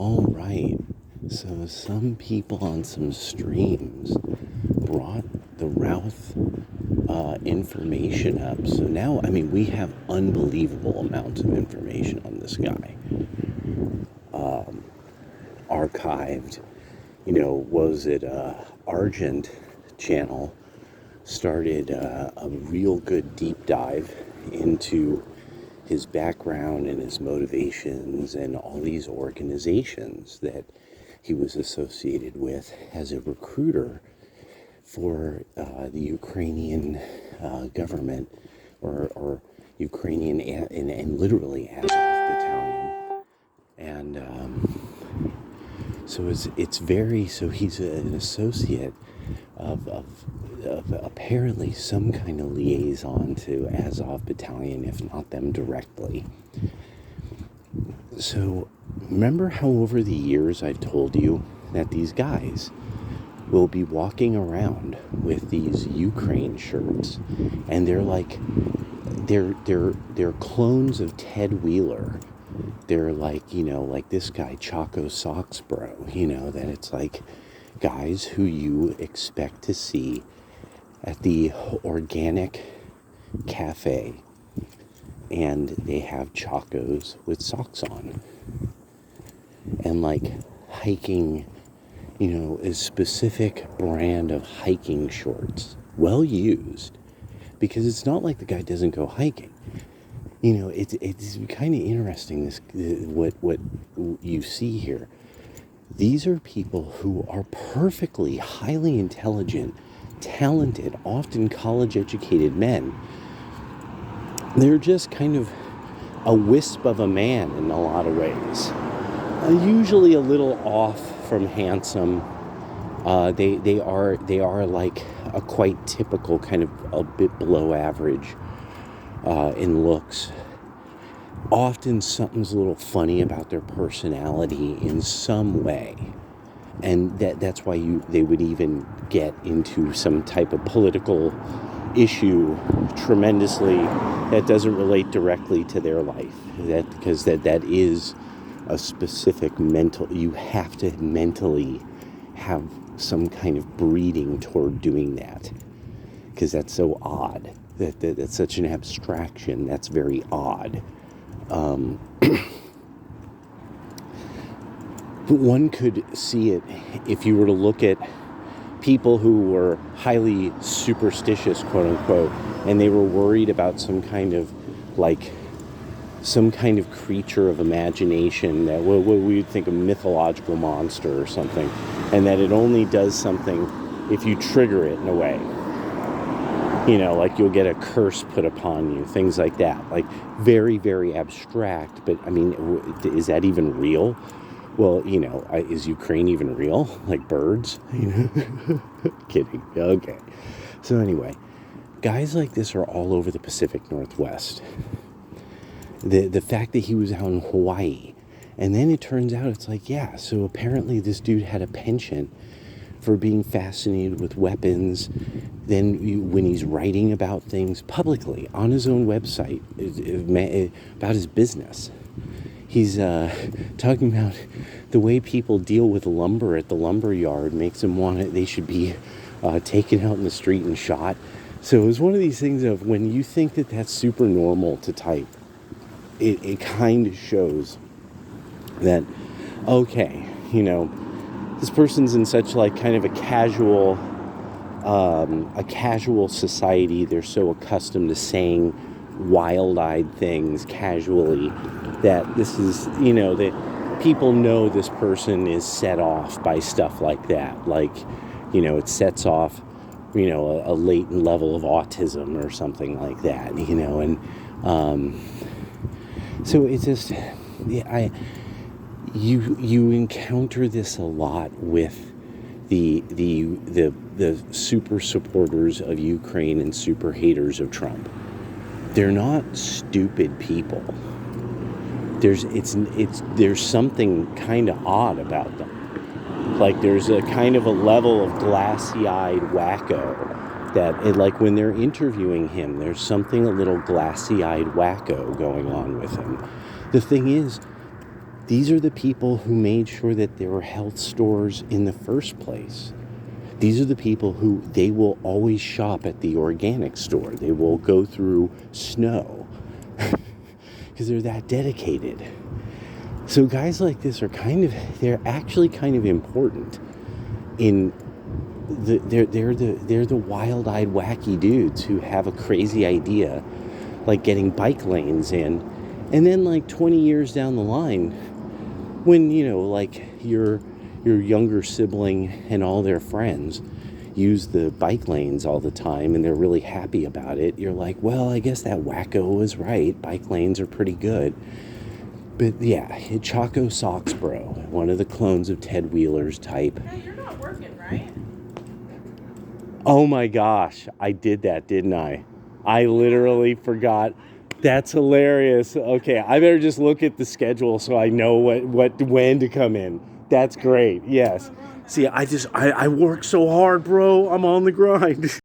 All right. So some people on some streams brought the Routh information up. So now, I mean, we have unbelievable amounts of information on this guy. Archived, was it Argent channel started a real good deep dive into his background and his motivations and all these organizations that he was associated with as a recruiter for the Ukrainian government or Ukrainian and literally Azov battalion. And so it's very, so he's an associate of apparently some kind of liaison to Azov battalion, if not them directly. So remember how over the years I've told you that these guys will be walking around with these Ukraine shirts, and they're like they're clones of Ted Wheeler. They're like, like this guy Choco Socks Bro, that it's like guys who you expect to see at the organic cafe, and they have chacos with socks on, and like hiking, a specific brand of hiking shorts, well used, because it's not like the guy doesn't go hiking. It's kind of interesting, what you see here. These are people who are perfectly highly intelligent, talented, often college-educated men. They're just kind of a wisp of a man in a lot of ways. Usually a little off from handsome. They are like a quite typical kind of a bit below average in looks. Often something's a little funny about their personality in some way. And that's why they would even get into some type of political issue tremendously that doesn't relate directly to their life. Because that is a specific mental, you have to mentally have some kind of breeding toward doing that. Because that's so odd. That's such an abstraction. That's very odd. But one could see it if you were to look at people who were highly superstitious, quote unquote, and they were worried about some kind of creature of imagination, that what we would think a mythological monster or something, and that it only does something if you trigger it in a way. Like you'll get a curse put upon you, things like that. Like very, very abstract, but I mean, is that even real? Well, is Ukraine even real? Like birds? Kidding. Okay. So anyway, guys like this are all over the Pacific Northwest. The fact that he was out in Hawaii, and then it turns out it's like, yeah, so apparently this dude had a penchant for being fascinated with weapons. Then when he's writing about things publicly on his own website about his business, he's talking about the way people deal with lumber at the lumber yard makes him want it. They should be taken out in the street and shot. So it was one of these things of when you think that that's super normal to type, it kind of shows that, okay, this person's in such like kind of a casual society. They're so accustomed to saying wild-eyed things casually that this is, that people know this person is set off by stuff like that. Like, it sets off, a latent level of autism or something like that, and so it's just, yeah, you encounter this a lot with the super supporters of Ukraine and super haters of Trump. They're not stupid people. There's something kind of odd about them. Like there's a kind of a level of glassy-eyed wacko that, like when they're interviewing him, there's something a little glassy-eyed wacko going on with him. The thing is, These are the people who made sure that there were health stores in the first place. These are the people who, they will always shop at the organic store. They will go through snow because they're that dedicated. So guys like this are they're actually kind of important in they're the wild-eyed wacky dudes who have a crazy idea, like getting bike lanes in, and then like 20 years down the line, when like your younger sibling and all their friends use the bike lanes all the time and they're really happy about it, you're like, well, I guess that wacko was right, bike lanes are pretty good. But yeah, Chaco Socks Bro, one of the clones of Ted Wheeler's type. Hey, you're not working, right? Oh my gosh, I did that, didn't I? I literally forgot. That's hilarious. Okay, I better just look at the schedule so I know when to come in. That's great. Yes. See, I work so hard, bro. I'm on the grind.